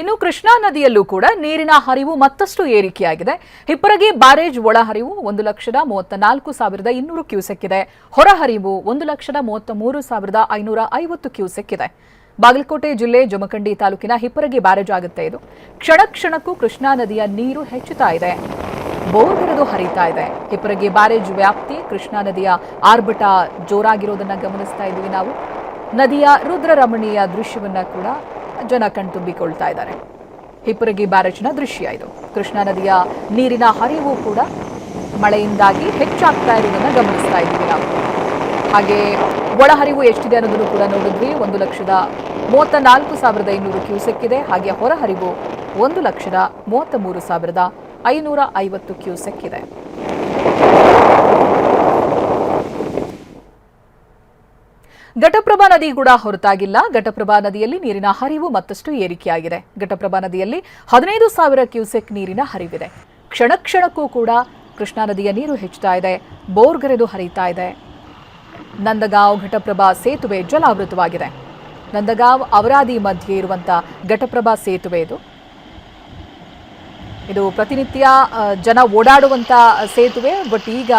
ಇನ್ನು ಕೃಷ್ಣಾ ನದಿಯಲ್ಲೂ ಕೂಡ ನೀರಿನ ಹರಿವು ಮತ್ತಷ್ಟು ಏರಿಕೆಯಾಗಿದೆ. ಹಿಪ್ಪರಗಿ ಬ್ಯಾರೇಜ್ ಒಳಹರಿವು 1,34,200 ಕ್ಯೂಸೆಕ್ ಇದೆ. ಹೊರಹರಿವು 1,33,550 ಕ್ಯೂಸೆಕ್ ಇದೆ. ಬಾಗಲಕೋಟೆ ಜಿಲ್ಲೆ ಜಮಖಂಡಿ ತಾಲೂಕಿನ ಹಿಪ್ಪರಗಿ ಬ್ಯಾರೇಜ್ ಆಗುತ್ತೆ ಇದು. ಕ್ಷಣ ಕ್ಷಣಕ್ಕೂ ಕೃಷ್ಣಾ ನದಿಯ ನೀರು ಹೆಚ್ಚುತ್ತಾ ಇದೆ, ಬೋರ್ಗರೆದು ಹರಿತಾ ಇದೆ. ಹಿಪ್ಪರಗಿ ಬ್ಯಾರೇಜ್ ವ್ಯಾಪ್ತಿ ಕೃಷ್ಣಾ ನದಿಯ ಆರ್ಭಟ ಜೋರಾಗಿರೋದನ್ನ ಗಮನಿಸ್ತಾ ಇದ್ದೀವಿ ನಾವು. ನದಿಯ ರುದ್ರರಮಣೀಯ ದೃಶ್ಯವನ್ನ ಕೂಡ ಜನ ಕಣ್ತುಂಬಿಕೊಳ್ತಾ ಇದ್ದಾರೆ. ಹಿಪ್ಪರಗಿ ಬ್ಯಾರೇಜ್ನ ದೃಶ್ಯ ಇದು. ಕೃಷ್ಣಾ ನದಿಯ ನೀರಿನ ಹರಿವು ಕೂಡ ಮಳೆಯಿಂದಾಗಿ ಹೆಚ್ಚಾಗ್ತಾ ಇರುವುದನ್ನು ಗಮನಿಸ್ತಾ ಇದ್ದೀವಿ ನಾವು. ಹಾಗೆ ಒಳಹರಿವು ಎಷ್ಟಿದೆ ಅನ್ನೋದನ್ನು ಕೂಡ ನೋಡಿದ್ವಿ. 1,34,500 ಕ್ಯೂಸೆಕ್ ಇದೆ. ಹಾಗೆ ಹೊರಹರಿವು 1,33,550 ಕ್ಯೂಸೆಕ್ ಇದೆ. ಘಟಪ್ರಭಾ ನದಿ ಕೂಡ ಹೊರತಾಗಿಲ್ಲ. ಘಟಪ್ರಭಾ ನದಿಯಲ್ಲಿ ನೀರಿನ ಹರಿವು ಮತ್ತಷ್ಟು ಏರಿಕೆಯಾಗಿದೆ. ಘಟಪ್ರಭಾ ನದಿಯಲ್ಲಿ 15,000 ಕ್ಯೂಸೆಕ್ ನೀರಿನ ಹರಿವಿದೆ. ಕ್ಷಣ ಕ್ಷಣಕ್ಕೂ ಕೂಡ ಕೃಷ್ಣಾ ನದಿಯ ನೀರು ಹೆಚ್ಚುತ್ತಾ ಇದೆ, ಬೋರ್ಗರೆದು ಹರಿತಾ ಇದೆ. ನಂದಗಾಂವ್ ಘಟಪ್ರಭಾ ಸೇತುವೆ ಜಲಾವೃತವಾಗಿದೆ. ನಂದಗಾಂವ್ ಅವರಾದಿ ಮಧ್ಯೆ ಇರುವಂತಹ ಘಟಪ್ರಭಾ ಸೇತುವೆ ಇದು ಪ್ರತಿನಿತ್ಯ ಜನ ಓಡಾಡುವಂತ ಸೇತುವೆ. ಬಟ್ ಈಗ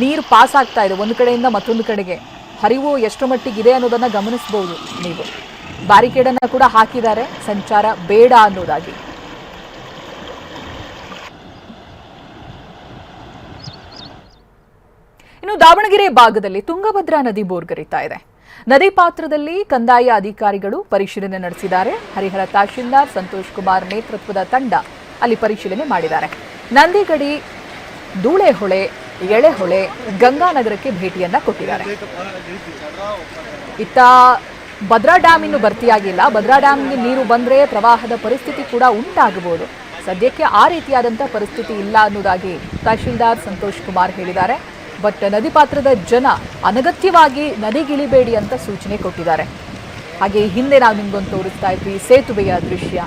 ನೀರು ಪಾಸ್ ಆಗ್ತಾ ಇದೆ ಒಂದು ಕಡೆಯಿಂದ ಮತ್ತೊಂದು ಕಡೆಗೆ. ಹರಿವು ಎಷ್ಟು ಮಟ್ಟಿಗಿದೆ ಅನ್ನೋದನ್ನ ಗಮನಿಸಬಹುದು ನೀವು. ಬ್ಯಾರಿಕೇಡ್ ಅನ್ನ ಕೂಡ ಹಾಕಿದ್ದಾರೆ, ಸಂಚಾರ ಬೇಡ ಅನ್ನೋದಾಗಿ. ಇನ್ನು ದಾವಣಗೆರೆ ಭಾಗದಲ್ಲಿ ತುಂಗಭದ್ರಾ ನದಿ ಬೋರ್ಗರಿತಾ ಇದೆ. ನದಿ ಪಾತ್ರದಲ್ಲಿ ಕಂದಾಯ ಅಧಿಕಾರಿಗಳು ಪರಿಶೀಲನೆ ನಡೆಸಿದ್ದಾರೆ. ಹರಿಹರ ತಹಶೀಲ್ದಾರ್ ಸಂತೋಷ್ ಕುಮಾರ್ ನೇತೃತ್ವದ ತಂಡ ಅಲ್ಲಿ ಪರಿಶೀಲನೆ ಮಾಡಿದ್ದಾರೆ. ನಂದಿಗಡಿ, ಧೂಳೆಹೊಳೆ, ಎಳೆಹೊಳೆ, ಗಂಗಾನಗರಕ್ಕೆ ಭೇಟಿಯನ್ನ ಕೊಟ್ಟಿದ್ದಾರೆ. ಇತ್ತ ಭದ್ರಾ ಡ್ಯಾಮ್ ಇನ್ನು ಭರ್ತಿಯಾಗಿಲ್ಲ. ಭದ್ರಾ ಡ್ಯಾಮ್ಗೆ ನೀರು ಬಂದ್ರೆ ಪ್ರವಾಹದ ಪರಿಸ್ಥಿತಿ ಕೂಡ ಉಂಟಾಗಬಹುದು. ಸದ್ಯಕ್ಕೆ ಆ ರೀತಿಯಾದಂಥ ಪರಿಸ್ಥಿತಿ ಇಲ್ಲ ಅನ್ನೋದಾಗಿ ತಹಶೀಲ್ದಾರ್ ಸಂತೋಷ್ ಕುಮಾರ್ ಹೇಳಿದ್ದಾರೆ. ಬಟ್ ನದಿ ಪಾತ್ರದ ಜನ ಅನಗತ್ಯವಾಗಿ ನದಿಗಿಳಿಬೇಡಿ ಅಂತ ಸೂಚನೆ ಕೊಟ್ಟಿದ್ದಾರೆ. ಹಾಗೆ ಹಿಂದೆ ನಾವು ನಿಮ್ಗೊಂದು ತೋರಿಸ್ತಾ ಇದ್ವಿ ಸೇತುವೆಯ ದೃಶ್ಯ.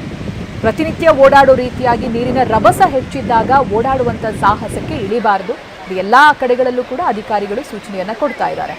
ಪ್ರತಿನಿತ್ಯ ಓಡಾಡೋ ರೀತಿಯಾಗಿ ನೀರಿನ ರಭಸ ಹೆಚ್ಚಿದ್ದಾಗ ಓಡಾಡುವಂಥ ಸಾಹಸಕ್ಕೆ ಇಳಿಬಾರದು. ಎಲ್ಲ ಕಡೆಗಳಲ್ಲೂ ಕೂಡ ಅಧಿಕಾರಿಗಳು ಸೂಚನೆಯನ್ನ ಕೊಡ್ತಾ ಇದ್ದಾರೆ.